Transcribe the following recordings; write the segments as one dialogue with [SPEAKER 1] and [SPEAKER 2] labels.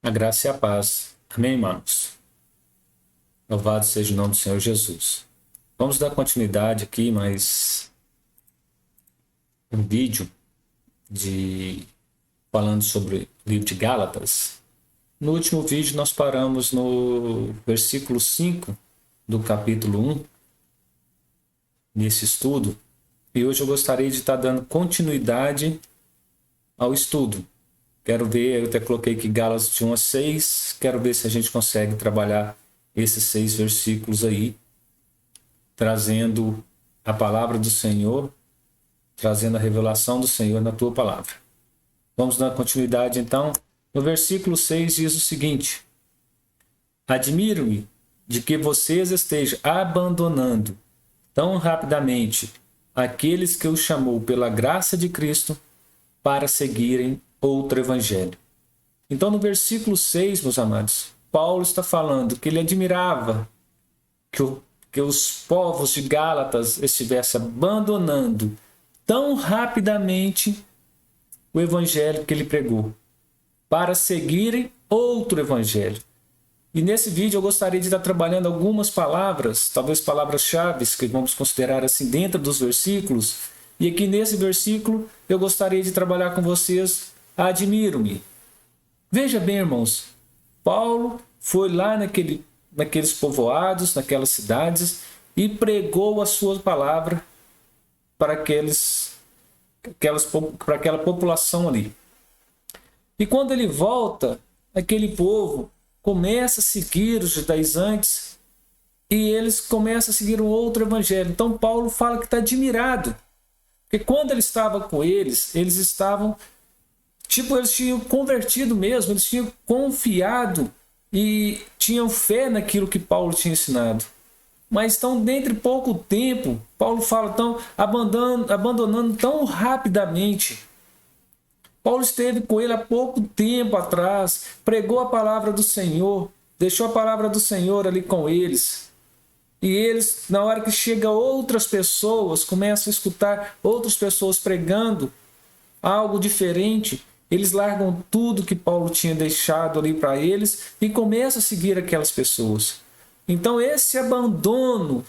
[SPEAKER 1] A graça e a paz. Amém, irmãos? Louvado seja o nome do Senhor Jesus. Vamos dar continuidade aqui, mais um vídeo falando sobre o livro de Gálatas. No último vídeo nós paramos no versículo 5 do capítulo 1, nesse estudo, e hoje eu gostaria de estar dando continuidade ao estudo. Quero ver, eu até coloquei aqui Gálatas de 1 a 6, quero ver se a gente consegue trabalhar esses 6 versículos aí, trazendo a palavra do Senhor, trazendo a revelação do Senhor na tua palavra. Vamos dar continuidade então. No versículo 6 diz o seguinte: admiro-me de que vocês estejam abandonando tão rapidamente aqueles que o chamou pela graça de Cristo para seguirem outro evangelho. Então, no versículo 6, meus amados, Paulo está falando que ele admirava que os povos de Gálatas estivessem abandonando tão rapidamente o evangelho que ele pregou para seguirem outro evangelho. E nesse vídeo eu gostaria de estar trabalhando algumas palavras, talvez palavras-chave que vamos considerar assim dentro dos versículos. E aqui nesse versículo eu gostaria de trabalhar com vocês admiro-me. Veja bem, irmãos, Paulo foi lá naqueles povoados, naquelas cidades, e pregou a sua palavra para aquela população ali. E quando ele volta, aquele povo começa a seguir os judaizantes e eles começam a seguir um outro evangelho. Então Paulo fala que está admirado, porque quando ele estava com eles estavam eles tinham convertido mesmo, eles tinham confiado e tinham fé naquilo que Paulo tinha ensinado. Mas estão dentro de pouco tempo, Paulo fala, estão abandonando tão rapidamente. Paulo esteve com ele há pouco tempo atrás, pregou a palavra do Senhor, deixou a palavra do Senhor ali com eles. E eles, na hora que chega outras pessoas, começam a escutar outras pessoas pregando algo diferente, eles largam tudo que Paulo tinha deixado ali para eles e começam a seguir aquelas pessoas. Então esse abandono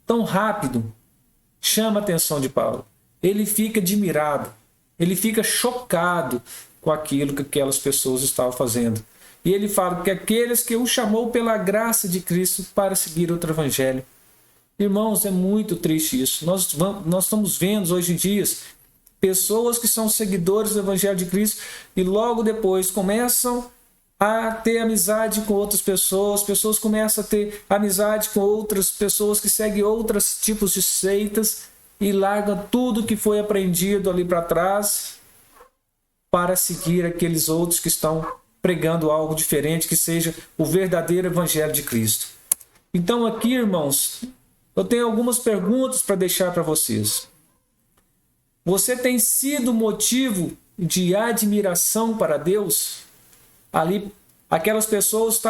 [SPEAKER 1] tão rápido chama a atenção de Paulo. Ele fica admirado, ele fica chocado com aquilo que aquelas pessoas estavam fazendo. E ele fala que aqueles que o chamou pela graça de Cristo para seguir outro evangelho. Irmãos, é muito triste isso. Nós estamos vendo hoje em dia pessoas que são seguidores do Evangelho de Cristo e logo depois começam a ter amizade com outras pessoas, pessoas começam a ter amizade com outras pessoas que seguem outros tipos de seitas e largam tudo que foi aprendido ali para trás para seguir aqueles outros que estão pregando algo diferente, que seja o verdadeiro Evangelho de Cristo. Então aqui, irmãos, eu tenho algumas perguntas para deixar para vocês. Você tem sido motivo de admiração para Deus? Ali, aquelas pessoas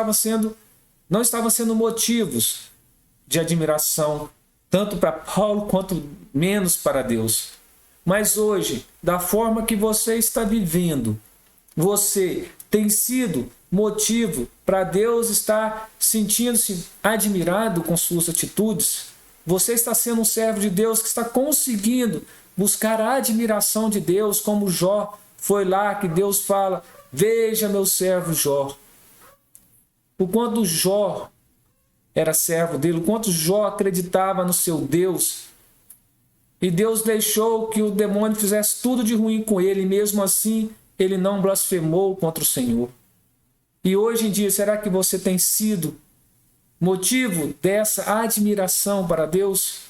[SPEAKER 1] não estavam sendo motivos de admiração, tanto para Paulo quanto menos para Deus. Mas hoje, da forma que você está vivendo, você tem sido motivo para Deus estar sentindo-se admirado com suas atitudes? Você está sendo um servo de Deus que está conseguindo buscar a admiração de Deus, como Jó foi lá, que Deus fala, veja meu servo Jó. O quanto Jó era servo dele, o quanto Jó acreditava no seu Deus. E Deus deixou que o demônio fizesse tudo de ruim com ele, e mesmo assim ele não blasfemou contra o Senhor. E hoje em dia, será que você tem sido motivo dessa admiração para Deus?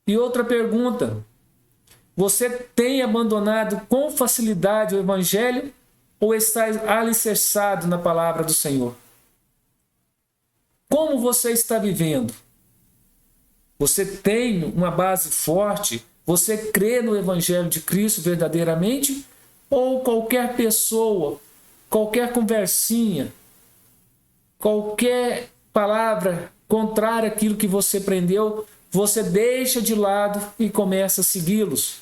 [SPEAKER 1] E outra pergunta: você tem abandonado com facilidade o Evangelho ou está alicerçado na palavra do Senhor? Como você está vivendo? Você tem uma base forte? Você crê no Evangelho de Cristo verdadeiramente? Ou qualquer pessoa, qualquer conversinha, qualquer palavra contrária àquilo que você aprendeu, você deixa de lado e começa a segui-los?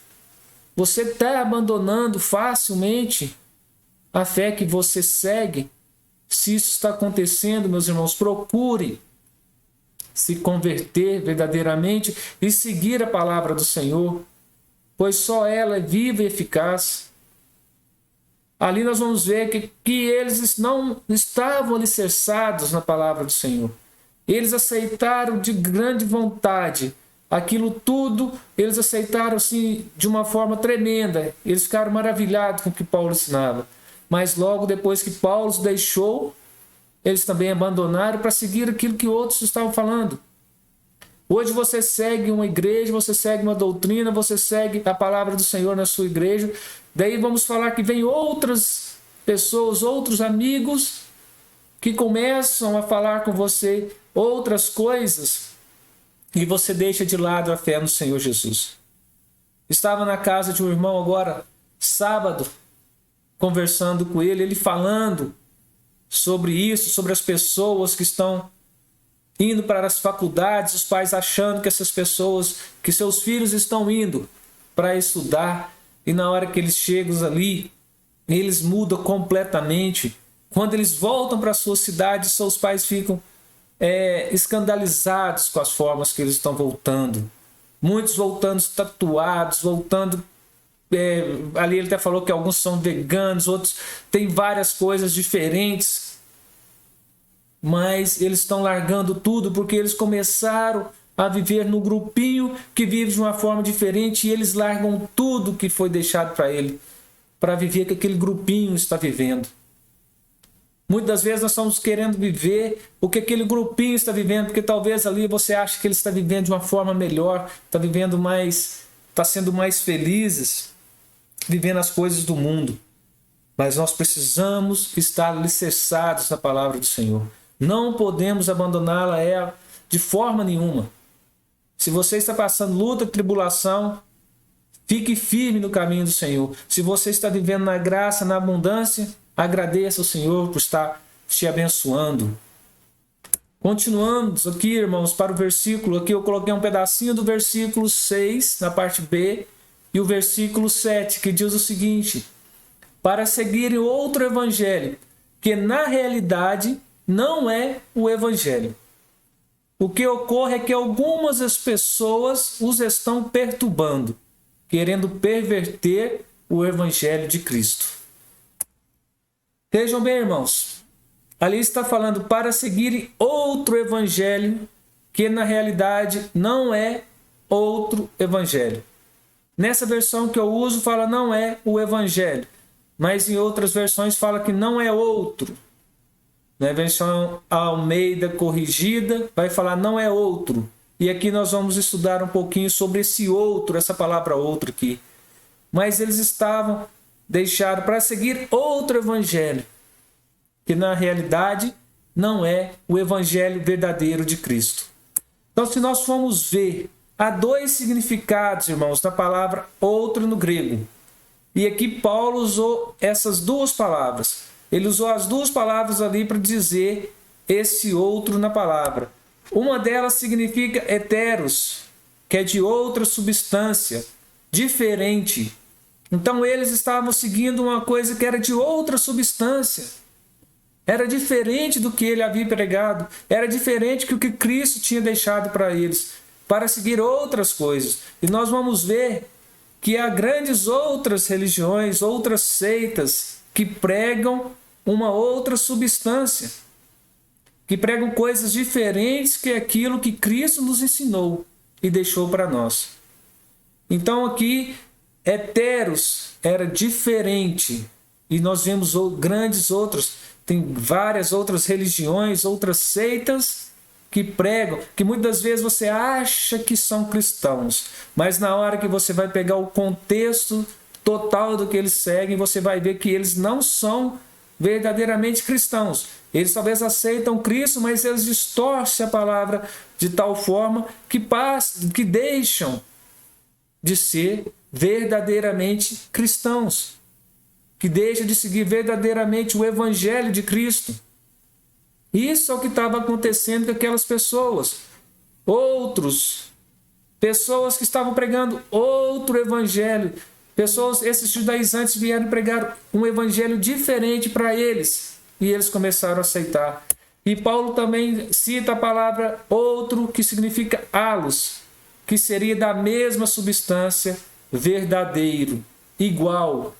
[SPEAKER 1] Você está abandonando facilmente a fé que você segue. Se isso está acontecendo, meus irmãos, procure se converter verdadeiramente e seguir a palavra do Senhor, pois só ela é viva e eficaz. Ali nós vamos ver que eles não estavam alicerçados na palavra do Senhor. Eles aceitaram de grande vontade aquilo tudo, eles aceitaram assim de uma forma tremenda. Eles ficaram maravilhados com o que Paulo ensinava. Mas logo depois que Paulo os deixou, eles também abandonaram para seguir aquilo que outros estavam falando. Hoje você segue uma igreja, você segue uma doutrina, você segue a palavra do Senhor na sua igreja. Daí vamos falar que vem outras pessoas, outros amigos que começam a falar com você outras coisas e você deixa de lado a fé no Senhor Jesus. Estava na casa de um irmão agora, sábado, conversando com ele falando sobre isso, sobre as pessoas que estão indo para as faculdades, os pais achando que essas pessoas, que seus filhos estão indo para estudar, e na hora que eles chegam ali, eles mudam completamente. Quando eles voltam para a sua cidade, seus pais ficam escandalizados com as formas que eles estão voltando. Muitos voltando tatuados, voltando... ali ele até falou que alguns são veganos, outros têm várias coisas diferentes. Mas eles estão largando tudo porque eles começaram a viver no grupinho que vive de uma forma diferente e eles largam tudo que foi deixado para ele, para viver que aquele grupinho está vivendo. Muitas vezes nós estamos querendo viver o que aquele grupinho está vivendo, porque talvez ali você acha que ele está vivendo de uma forma melhor, está vivendo mais, está sendo mais felizes, vivendo as coisas do mundo. Mas nós precisamos estar alicerçados na palavra do Senhor. Não podemos abandoná-la de forma nenhuma. Se você está passando luta, tribulação, fique firme no caminho do Senhor. Se você está vivendo na graça, na abundância, agradeça ao Senhor por estar te abençoando. Continuamos aqui, irmãos, para o versículo. Aqui eu coloquei um pedacinho do versículo 6, na parte B, e o versículo 7, que diz o seguinte: para seguirem outro evangelho, que na realidade não é o evangelho. O que ocorre é que algumas das pessoas os estão perturbando, querendo perverter o evangelho de Cristo. Vejam bem, irmãos, ali está falando para seguirem outro evangelho, que na realidade não é outro evangelho. Nessa versão que eu uso fala não é o evangelho, mas em outras versões fala que não é outro. Na versão Almeida corrigida vai falar não é outro. E aqui nós vamos estudar um pouquinho sobre esse outro, essa palavra outro aqui. Mas eles estavam deixados para seguir outro evangelho, que na realidade não é o evangelho verdadeiro de Cristo. Então, se nós formos ver, há dois significados, irmãos, da palavra outro no grego. E aqui Paulo usou essas duas palavras. Ele usou as duas palavras ali para dizer esse outro na palavra. Uma delas significa heteros, que é de outra substância, diferente. Então eles estavam seguindo uma coisa que era de outra substância. Era diferente do que ele havia pregado. Era diferente do que Cristo tinha deixado para eles, para seguir outras coisas. E nós vamos ver que há grandes outras religiões, outras seitas que pregam uma outra substância, que pregam coisas diferentes que aquilo que Cristo nos ensinou e deixou para nós. Então aqui, heteros era diferente, e nós vemos grandes outros, tem várias outras religiões, outras seitas que pregam, que muitas vezes você acha que são cristãos, mas na hora que você vai pegar o contexto total do que eles seguem, você vai ver que eles não são verdadeiramente cristãos. Eles talvez aceitam Cristo, mas eles distorcem a palavra de tal forma que deixam de ser verdadeiramente cristãos, que deixam de seguir verdadeiramente o evangelho de Cristo. Isso é o que estava acontecendo com aquelas pessoas. Pessoas que estavam pregando outro evangelho, Esses judaizantes vieram pregar um evangelho diferente para eles. E eles começaram a aceitar. E Paulo também cita a palavra outro, que significa halos, que seria da mesma substância, verdadeiro, igual.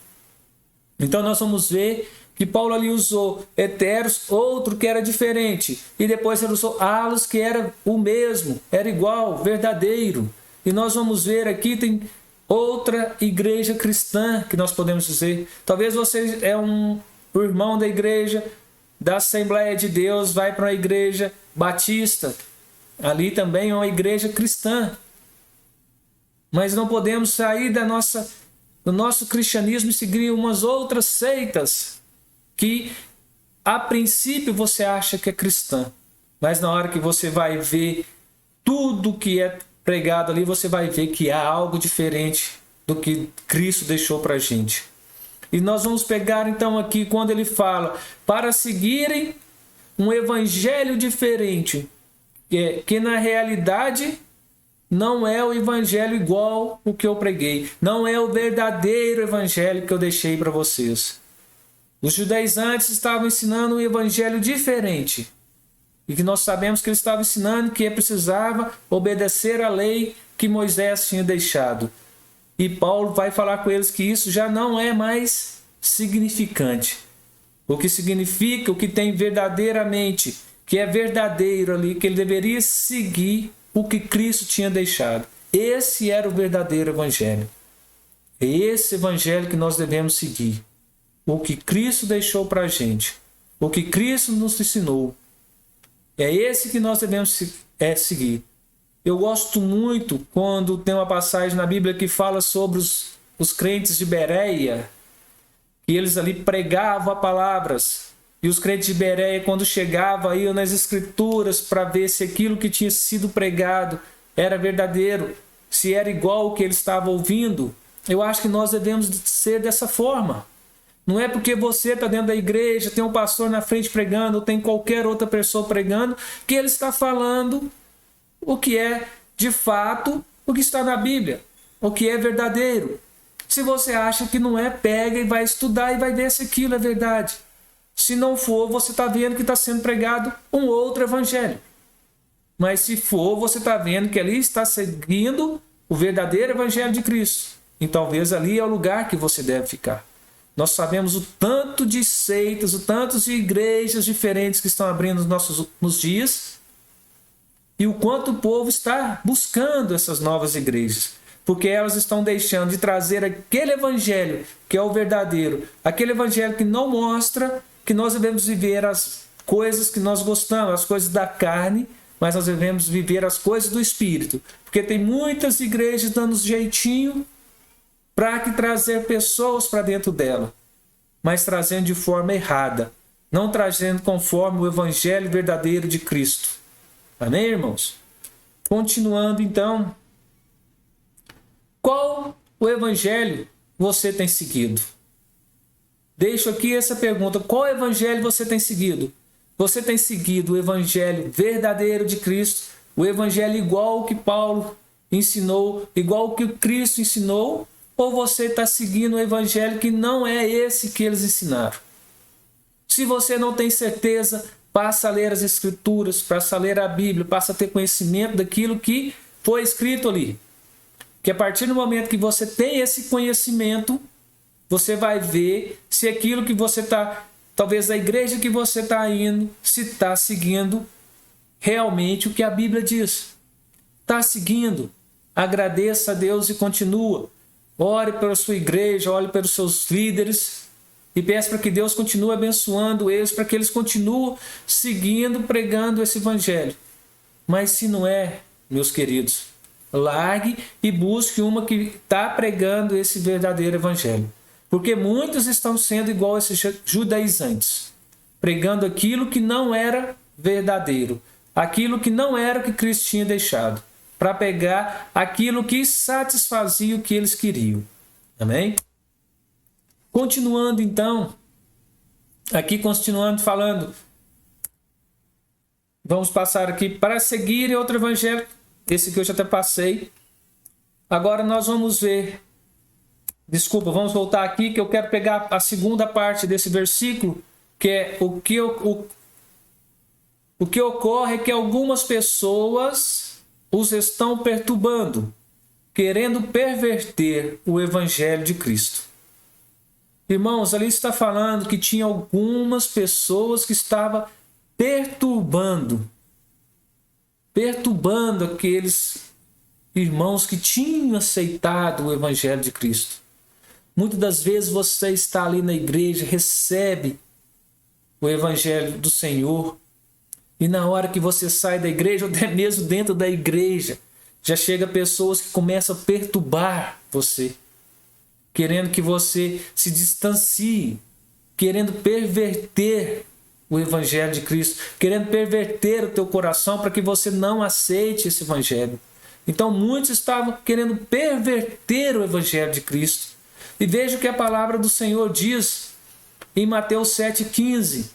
[SPEAKER 1] Então nós vamos ver que Paulo ali usou heteros, outro que era diferente. E depois ele usou halos, que era o mesmo, era igual, verdadeiro. E nós vamos ver aqui, tem outra igreja cristã, que nós podemos dizer. Talvez você é um irmão da igreja, da Assembleia de Deus, vai para uma igreja batista. Ali também é uma igreja cristã. Mas não podemos sair do nosso cristianismo e seguir umas outras seitas que, a princípio, você acha que é cristã. Mas na hora que você vai ver tudo que é pregado ali, você vai ver que há algo diferente do que Cristo deixou para a gente. E nós vamos pegar então aqui quando ele fala para seguirem um evangelho diferente, que na realidade não é o evangelho igual o que eu preguei, não é o verdadeiro evangelho que eu deixei para vocês. Os judaizantes estavam ensinando um evangelho diferente, e que nós sabemos que eles estavam ensinando que precisava obedecer à lei que Moisés tinha deixado. E Paulo vai falar com eles que isso já não é mais significante. O que significa, o que tem verdadeiramente, que é verdadeiro ali, que ele deveria seguir o que Cristo tinha deixado. Esse era o verdadeiro evangelho. É esse evangelho que nós devemos seguir. O que Cristo deixou para a gente. O que Cristo nos ensinou. É esse que nós devemos seguir. Eu gosto muito quando tem uma passagem na Bíblia que fala sobre os crentes de Bereia, que eles ali pregavam palavras. E os crentes de Bereia, quando chegavam, iam nas Escrituras para ver se aquilo que tinha sido pregado era verdadeiro, se era igual ao que eles estavam ouvindo. Eu acho que nós devemos ser dessa forma. Não é porque você está dentro da igreja, tem um pastor na frente pregando, ou tem qualquer outra pessoa pregando, que ele está falando o que é de fato, o que está na Bíblia, o que é verdadeiro. Se você acha que não é, pega e vai estudar e vai ver se aquilo é verdade. Se não for, você está vendo que está sendo pregado um outro evangelho. Mas se for, você está vendo que ali está seguindo o verdadeiro evangelho de Cristo. E talvez ali é o lugar que você deve ficar. Nós sabemos o tanto de seitas, o tanto de igrejas diferentes que estão abrindo nos dias, e o quanto o povo está buscando essas novas igrejas, porque elas estão deixando de trazer aquele evangelho que é o verdadeiro, aquele evangelho que não mostra que nós devemos viver as coisas que nós gostamos, as coisas da carne, mas nós devemos viver as coisas do Espírito, porque tem muitas igrejas dando jeitinho para trazer pessoas para dentro dela, mas trazendo de forma errada, não trazendo conforme o evangelho verdadeiro de Cristo. Amém, irmãos? Continuando então, qual o evangelho você tem seguido? Deixo aqui essa pergunta: qual evangelho você tem seguido? Você tem seguido o evangelho verdadeiro de Cristo, o evangelho igual ao que Paulo ensinou, igual ao que Cristo ensinou, ou você está seguindo o evangelho que não é esse que eles ensinaram? Se você não tem certeza, passa a ler as Escrituras, passa a ler a Bíblia, passa a ter conhecimento daquilo que foi escrito ali. Que a partir do momento que você tem esse conhecimento, você vai ver se aquilo que você está, talvez a igreja que você está indo, se está seguindo realmente o que a Bíblia diz. Está seguindo? Agradeça a Deus e continua. Ore pela sua igreja, ore pelos seus líderes e peça para que Deus continue abençoando eles, para que eles continuem seguindo, pregando esse evangelho. Mas se não é, meus queridos, largue e busque uma que está pregando esse verdadeiro evangelho. Porque muitos estão sendo igual a esses judaizantes, pregando aquilo que não era verdadeiro, aquilo que não era o que Cristo tinha deixado, para pegar aquilo que satisfazia o que eles queriam. Amém? Continuando então, aqui continuando falando, vamos passar aqui para seguir outro evangelho, esse que eu já até passei. Agora nós vamos ver Desculpa, vamos voltar aqui que eu quero pegar a segunda parte desse versículo, que é o que ocorre é que algumas pessoas os estão perturbando, querendo perverter o evangelho de Cristo. Irmãos, ali está falando que tinha algumas pessoas que estavam perturbando aqueles irmãos que tinham aceitado o evangelho de Cristo. Muitas das vezes você está ali na igreja, recebe o evangelho do Senhor, e na hora que você sai da igreja, ou até mesmo dentro da igreja, já chega pessoas que começam a perturbar você, querendo que você se distancie, querendo perverter o evangelho de Cristo, querendo perverter o teu coração para que você não aceite esse evangelho. Então muitos estavam querendo perverter o evangelho de Cristo. E veja o que a palavra do Senhor diz em Mateus 7,15.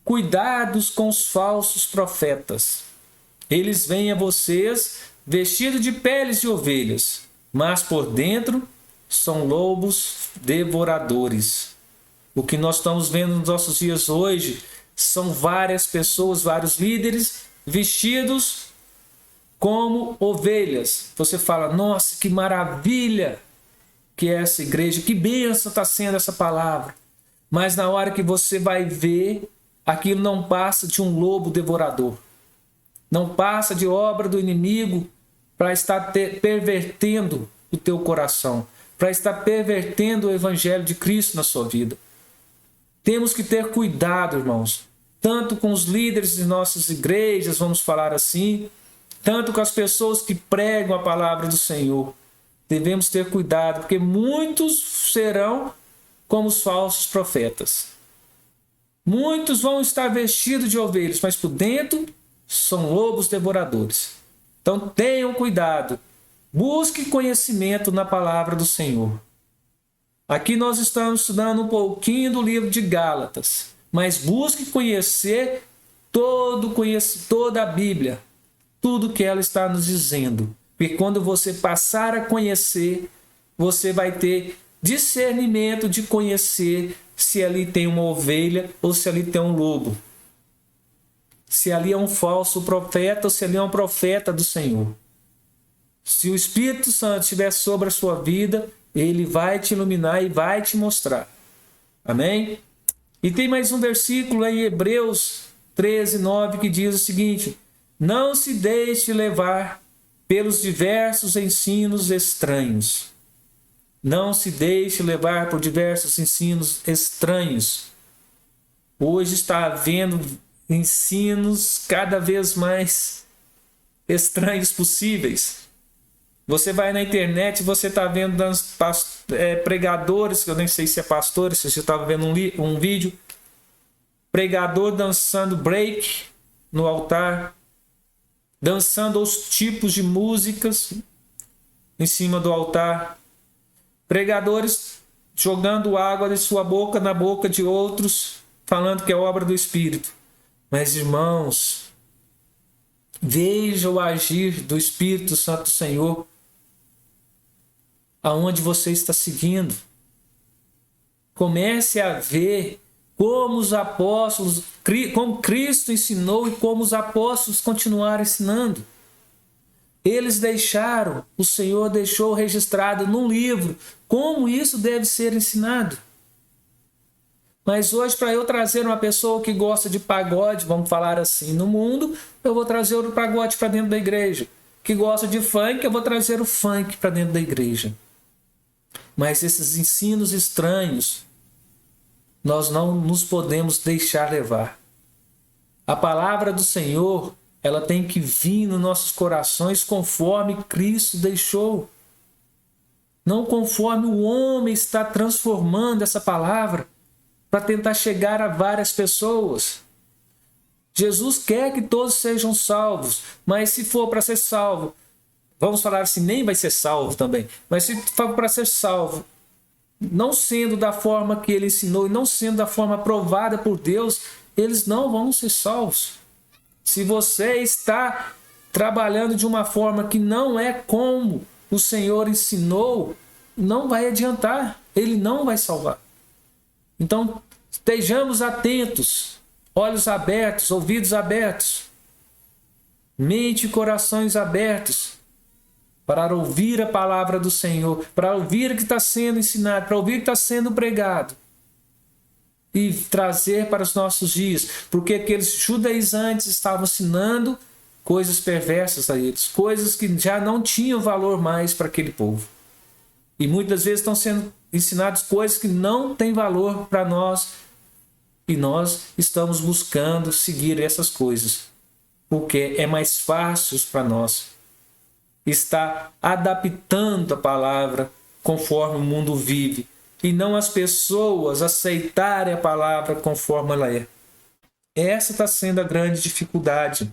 [SPEAKER 1] Cuidados com os falsos profetas. Eles vêm a vocês vestidos de peles de ovelhas, mas por dentro são lobos devoradores. O que nós estamos vendo nos nossos dias hoje são várias pessoas, vários líderes vestidos como ovelhas. Você fala, nossa, que maravilha que é essa igreja, que bênção está sendo essa palavra. Mas na hora que você vai ver, aquilo não passa de um lobo devorador. Não passa de obra do inimigo para estar pervertendo o teu coração, para estar pervertendo o evangelho de Cristo na sua vida. Temos que ter cuidado, irmãos, tanto com os líderes de nossas igrejas, vamos falar assim, tanto com as pessoas que pregam a palavra do Senhor. Devemos ter cuidado, porque muitos serão como os falsos profetas. Muitos vão estar vestidos de ovelhas, mas por dentro são lobos devoradores. Então tenham cuidado. Busque conhecimento na palavra do Senhor. Aqui nós estamos estudando um pouquinho do livro de Gálatas, mas busque conhecer toda a Bíblia, tudo que ela está nos dizendo. Porque quando você passar a conhecer, você vai ter discernimento de conhecer se ali tem uma ovelha ou se ali tem um lobo. Se ali é um falso profeta ou se ali é um profeta do Senhor. Se o Espírito Santo estiver sobre a sua vida, ele vai te iluminar e vai te mostrar. Amém? E tem mais um versículo em Hebreus 13:9 que diz o seguinte: não se deixe levar pelos diversos ensinos estranhos. Não se deixe levar por diversos ensinos estranhos. Hoje está havendo ensinos cada vez mais estranhos possíveis. Você vai na internet e você está vendo pregadores, que eu nem sei se é pastores, se você estava vendo um vídeo, pregador dançando break no altar, dançando os tipos de músicas em cima do altar, pregadores jogando água de sua boca na boca de outros, falando que é obra do Espírito. Mas, irmãos, veja o agir do Espírito Santo do Senhor aonde você está seguindo. Comece a ver como os apóstolos, como Cristo ensinou e como os apóstolos continuaram ensinando. Eles deixaram, o Senhor deixou registrado num livro como isso deve ser ensinado. Mas hoje, para eu trazer uma pessoa que gosta de pagode, vamos falar assim, no mundo, eu vou trazer o pagode para dentro da igreja. Que gosta de funk, eu vou trazer o funk para dentro da igreja. Mas esses ensinos estranhos, nós não nos podemos deixar levar. A palavra do Senhor, ela tem que vir nos nossos corações conforme Cristo deixou. Não conforme o homem está transformando essa palavra para tentar chegar a várias pessoas. Jesus quer que todos sejam salvos, mas se for para ser salvo, vamos falar assim, nem vai ser salvo também, mas se for para ser salvo, não sendo da forma que ele ensinou e não sendo da forma aprovada por Deus, eles não vão ser salvos. Se você está trabalhando de uma forma que não é como o Senhor ensinou, não vai adiantar, ele não vai salvar. Então, estejamos atentos, olhos abertos, ouvidos abertos, mente e corações abertos, para ouvir a palavra do Senhor, para ouvir o que está sendo ensinado, para ouvir o que está sendo pregado e trazer para os nossos dias, porque aqueles judaizantes estavam ensinando coisas perversas a eles, coisas que já não tinham valor mais para aquele povo. E muitas vezes estão sendo ensinadas coisas que não têm valor para nós, e nós estamos buscando seguir essas coisas, porque é mais fácil para nós estar adaptando a palavra conforme o mundo vive, e não as pessoas aceitarem a palavra conforme ela é. Essa está sendo a grande dificuldade.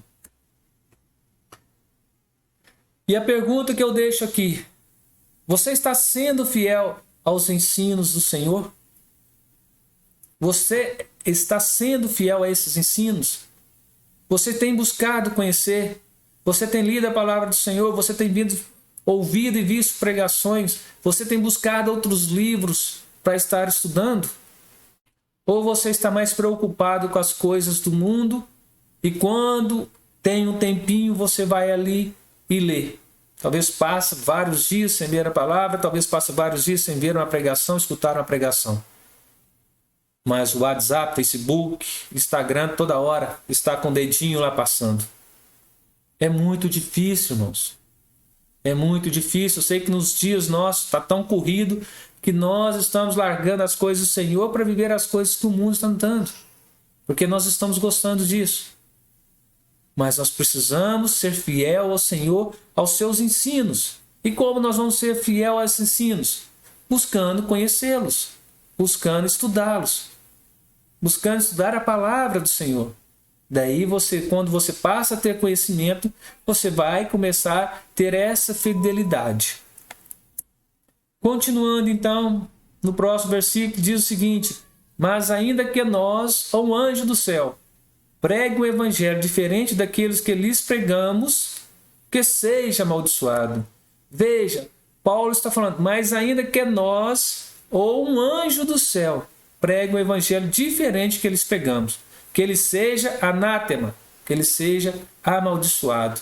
[SPEAKER 1] E a pergunta que eu deixo aqui: você está sendo fiel aos ensinos do Senhor? Você está sendo fiel a esses ensinos? Você tem buscado conhecer? Você tem lido a palavra do Senhor? Você tem ouvido e visto pregações? Você tem buscado outros livros para estar estudando? Ou você está mais preocupado com as coisas do mundo e quando tem um tempinho você vai ali e lê? Talvez passe vários dias sem ler a palavra, talvez passe vários dias sem ver uma pregação, escutar uma pregação. Mas o WhatsApp, Facebook, Instagram, toda hora está com o dedinho lá passando. É muito difícil, irmãos. É muito difícil. Eu sei que nos dias nossos está tão corrido que nós estamos largando as coisas do Senhor para viver as coisas que o mundo está dando. Porque nós estamos gostando disso. Mas nós precisamos ser fiel ao Senhor, aos seus ensinos. E como nós vamos ser fiel a esses ensinos? Buscando conhecê-los, buscando estudá-los, buscando estudar a palavra do Senhor. Daí quando você passa a ter conhecimento, você vai começar a ter essa fidelidade. Continuando então, no próximo versículo diz o seguinte: mas ainda que nós, ou um anjo do céu, pregue um evangelho diferente daqueles que lhes pregamos, que seja amaldiçoado. Veja, Paulo está falando, mas ainda que nós, ou um anjo do céu, pregue um evangelho diferente que eles pregamos, que ele seja anátema, que ele seja amaldiçoado.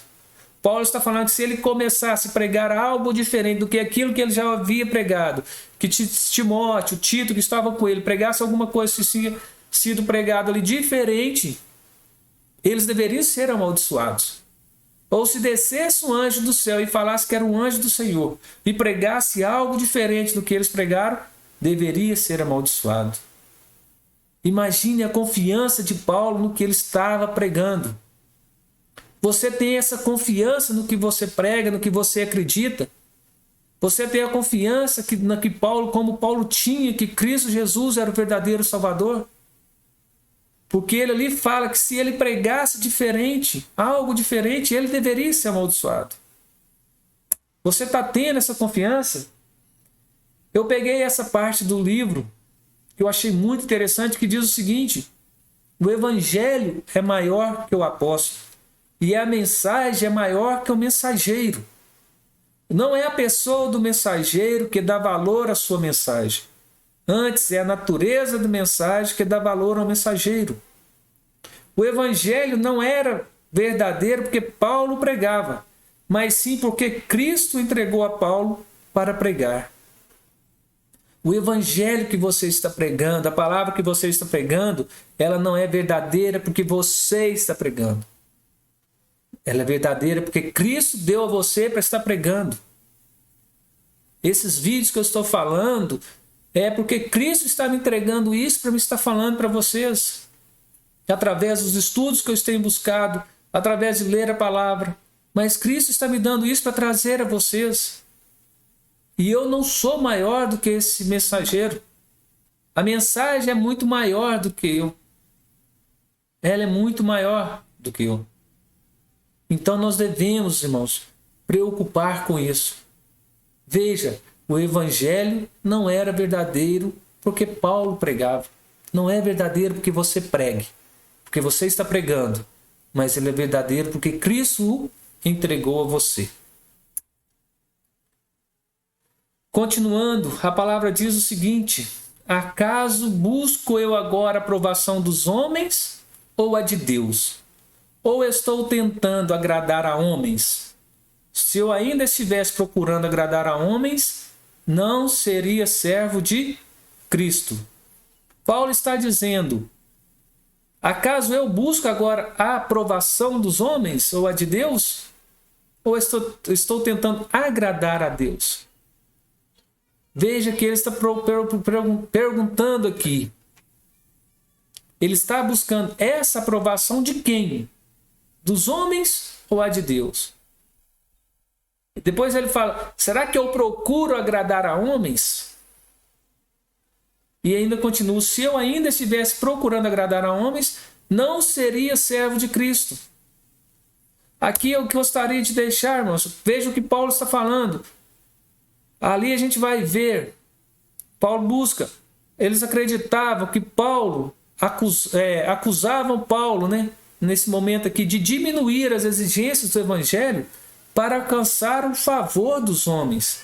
[SPEAKER 1] Paulo está falando que se ele começasse a pregar algo diferente do que aquilo que ele já havia pregado, que Timóteo, o Tito que estava com ele, pregasse alguma coisa que tinha sido pregado ali diferente, eles deveriam ser amaldiçoados. Ou se descesse um anjo do céu e falasse que era um anjo do Senhor e pregasse algo diferente do que eles pregaram, deveria ser amaldiçoado. Imagine a confiança de Paulo no que ele estava pregando. Você tem essa confiança no que você prega, no que você acredita? Você tem a confiança como Paulo tinha, que Cristo Jesus era o verdadeiro Salvador? Porque ele ali fala que se ele pregasse diferente, algo diferente, ele deveria ser amaldiçoado. Você está tendo essa confiança? Eu peguei essa parte do livro que eu achei muito interessante, que diz o seguinte: o evangelho é maior que o apóstolo e a mensagem é maior que o mensageiro. Não é a pessoa do mensageiro que dá valor à sua mensagem. Antes, é a natureza da mensagem que dá valor ao mensageiro. O evangelho não era verdadeiro porque Paulo pregava, mas sim porque Cristo entregou a Paulo para pregar. O evangelho que você está pregando, a palavra que você está pregando, ela não é verdadeira porque você está pregando. Ela é verdadeira porque Cristo deu a você para estar pregando. Esses vídeos que eu estou falando é porque Cristo está me entregando isso para me estar falando para vocês. Através dos estudos que eu tenho buscado, através de ler a palavra. Mas Cristo está me dando isso para trazer a vocês. E eu não sou maior do que esse mensageiro. A mensagem é muito maior do que eu. Ela é muito maior do que eu. Então nós devemos, irmãos, preocupar com isso. Veja, o evangelho não era verdadeiro porque Paulo pregava. Não é verdadeiro porque você pregue, porque você está pregando. Mas ele é verdadeiro porque Cristo o entregou a você. Continuando, a palavra diz o seguinte: acaso busco eu agora a aprovação dos homens ou a de Deus? Ou estou tentando agradar a homens? Se eu ainda estivesse procurando agradar a homens, não seria servo de Cristo. Paulo está dizendo: acaso eu busco agora a aprovação dos homens ou a de Deus? Ou estou tentando agradar a Deus? Veja que ele está perguntando aqui. Ele está buscando essa aprovação de quem? Dos homens ou a de Deus? Depois ele fala: será que eu procuro agradar a homens? E ainda continua: se eu ainda estivesse procurando agradar a homens, não seria servo de Cristo. Aqui é o que eu gostaria de deixar, irmãos. Veja o que Paulo está falando. Ali a gente vai ver, Paulo busca. Eles acreditavam que Paulo, acusavam Paulo, né, nesse momento aqui, de diminuir as exigências do evangelho para alcançar o favor dos homens.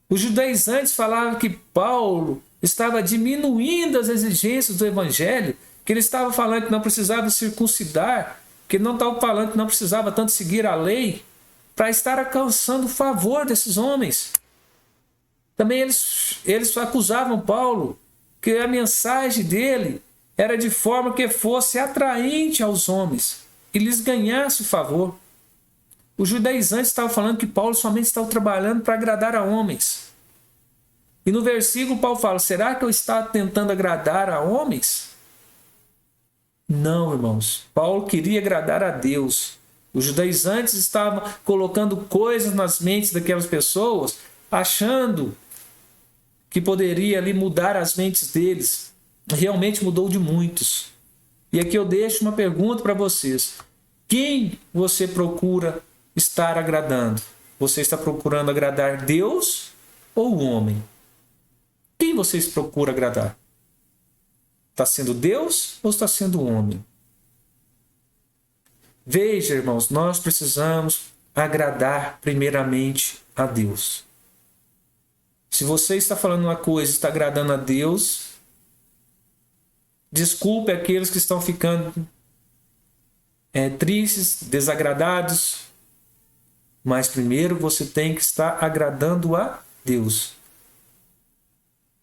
[SPEAKER 1] Os judaizantes falavam que Paulo estava diminuindo as exigências do evangelho, que ele estava falando que não precisava circuncidar, que ele não estava falando que não precisava tanto seguir a lei para estar alcançando o favor desses homens. Também eles acusavam Paulo que a mensagem dele era de forma que fosse atraente aos homens e lhes ganhasse o favor. Os judaizantes estavam falando que Paulo somente estava trabalhando para agradar a homens. E no versículo Paulo fala: será que eu estava tentando agradar a homens? Não, irmãos. Paulo queria agradar a Deus. Os judaizantes estavam colocando coisas nas mentes daquelas pessoas, achando que poderia ali mudar as mentes deles. Realmente mudou de muitos. E aqui eu deixo uma pergunta para vocês: quem você procura estar agradando? Você está procurando agradar Deus ou o homem? Quem vocês procuram agradar? Está sendo Deus ou está sendo o homem? Veja, irmãos, nós precisamos agradar primeiramente a Deus. Se você está falando uma coisa e está agradando a Deus, desculpe aqueles que estão ficando tristes, desagradados, mas primeiro você tem que estar agradando a Deus.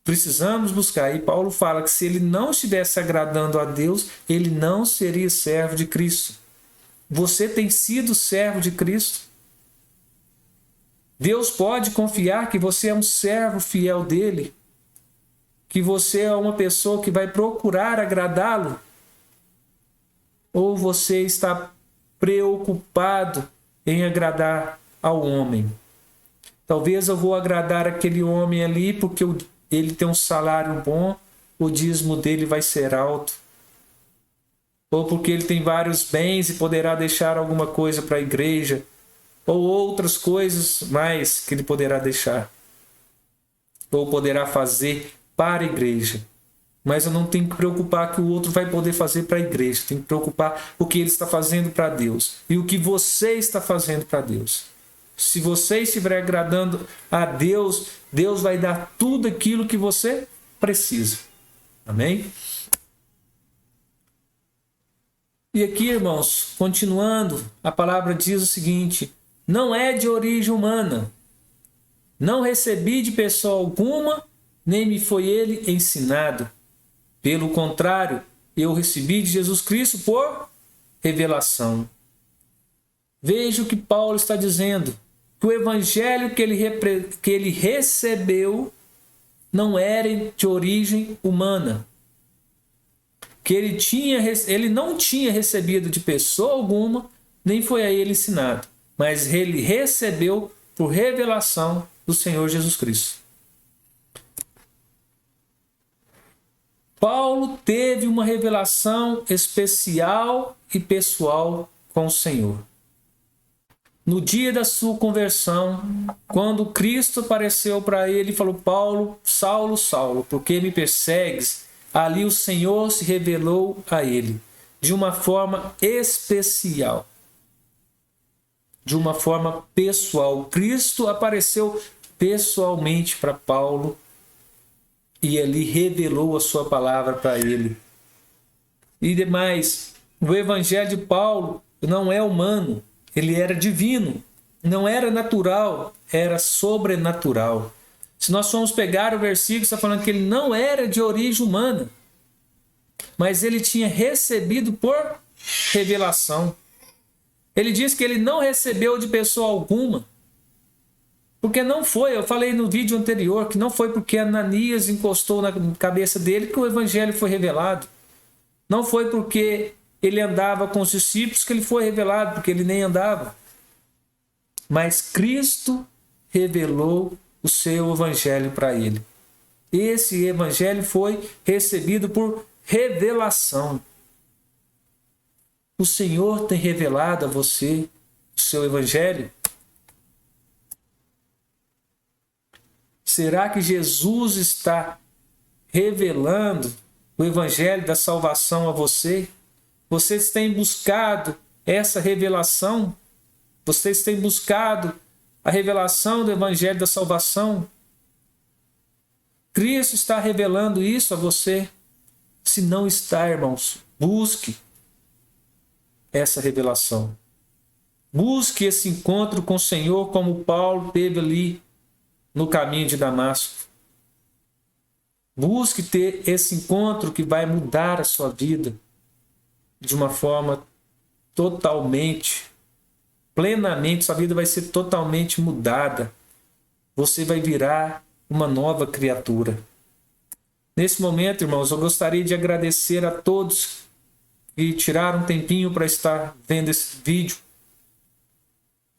[SPEAKER 1] Precisamos buscar. E Paulo fala que se ele não estivesse agradando a Deus, ele não seria servo de Cristo. Você tem sido servo de Cristo? Deus pode confiar que você é um servo fiel dele? Que você é uma pessoa que vai procurar agradá-lo? Ou você está preocupado em agradar ao homem? Talvez eu vou agradar aquele homem ali porque ele tem um salário bom, o dízimo dele vai ser alto. Ou porque ele tem vários bens e poderá deixar alguma coisa para a igreja, ou outras coisas mais que ele poderá deixar, ou poderá fazer para a igreja. Mas eu não tenho que preocupar que o outro vai poder fazer para a igreja. Tenho que preocupar o que ele está fazendo para Deus e o que você está fazendo para Deus. Se você estiver agradando a Deus, Deus vai dar tudo aquilo que você precisa. Amém? E aqui, irmãos, continuando, a palavra diz o seguinte: não é de origem humana, não recebi de pessoa alguma, nem me foi ele ensinado. Pelo contrário, eu recebi de Jesus Cristo por revelação. Veja o que Paulo está dizendo: que o evangelho que ele recebeu não era de origem humana. Que ele não tinha recebido de pessoa alguma, nem foi a ele ensinado, mas ele recebeu por revelação do Senhor Jesus Cristo. Paulo teve uma revelação especial e pessoal com o Senhor. No dia da sua conversão, quando Cristo apareceu para ele e falou: Paulo, Saulo, Saulo, por que me persegues? Ali o Senhor se revelou a ele de uma forma especial, de uma forma pessoal. Cristo apareceu pessoalmente para Paulo e ali revelou a sua palavra para ele. E demais, o evangelho de Paulo não é humano, ele era divino, não era natural, era sobrenatural. Se nós formos pegar o versículo, está falando que ele não era de origem humana, mas ele tinha recebido por revelação. Ele diz que ele não recebeu de pessoa alguma, porque não foi, eu falei no vídeo anterior, que não foi porque Ananias encostou na cabeça dele que o evangelho foi revelado. Não foi porque ele andava com os discípulos que ele foi revelado, porque ele nem andava. Mas Cristo revelou o seu evangelho para ele. Esse evangelho foi recebido por revelação. O Senhor tem revelado a você o seu evangelho? Será que Jesus está revelando o evangelho da salvação a você? Vocês têm buscado essa revelação? Vocês têm buscado a revelação do evangelho da salvação? Cristo está revelando isso a você? Se não está, irmãos, busque essa revelação. Busque esse encontro com o Senhor como Paulo teve ali no caminho de Damasco. Busque ter esse encontro que vai mudar a sua vida de uma forma totalmente, plenamente, sua vida vai ser totalmente mudada. Você vai virar uma nova criatura. Nesse momento, irmãos, eu gostaria de agradecer a todos que tiraram um tempinho para estar vendo esse vídeo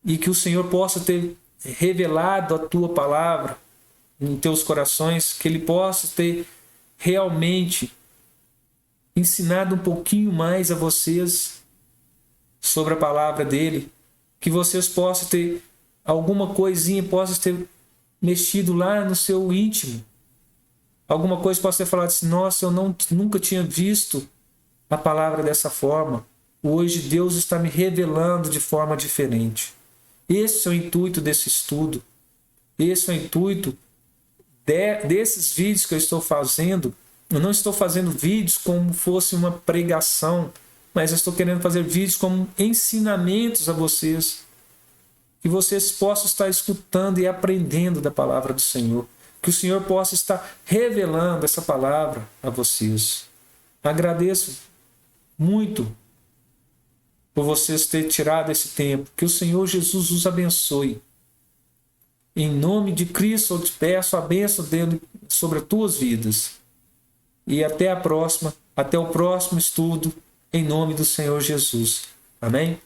[SPEAKER 1] e que o Senhor possa ter revelado a tua palavra em teus corações, que Ele possa ter realmente ensinado um pouquinho mais a vocês sobre a palavra dEle, que vocês possam ter alguma coisinha, possam ter mexido lá no seu íntimo, alguma coisa possa ter falado assim, nossa, eu nunca tinha visto a palavra dessa forma, hoje Deus está me revelando de forma diferente. Esse é o intuito desse estudo, esse é o intuito desses vídeos que eu estou fazendo. Eu não estou fazendo vídeos como fosse uma pregação, mas eu estou querendo fazer vídeos como ensinamentos a vocês, que vocês possam estar escutando e aprendendo da palavra do Senhor, que o Senhor possa estar revelando essa palavra a vocês. Agradeço muito por vocês terem tirado esse tempo, que o Senhor Jesus os abençoe. Em nome de Cristo eu te peço a bênção dele sobre as tuas vidas. E até a próxima, até o próximo estudo, em nome do Senhor Jesus. Amém?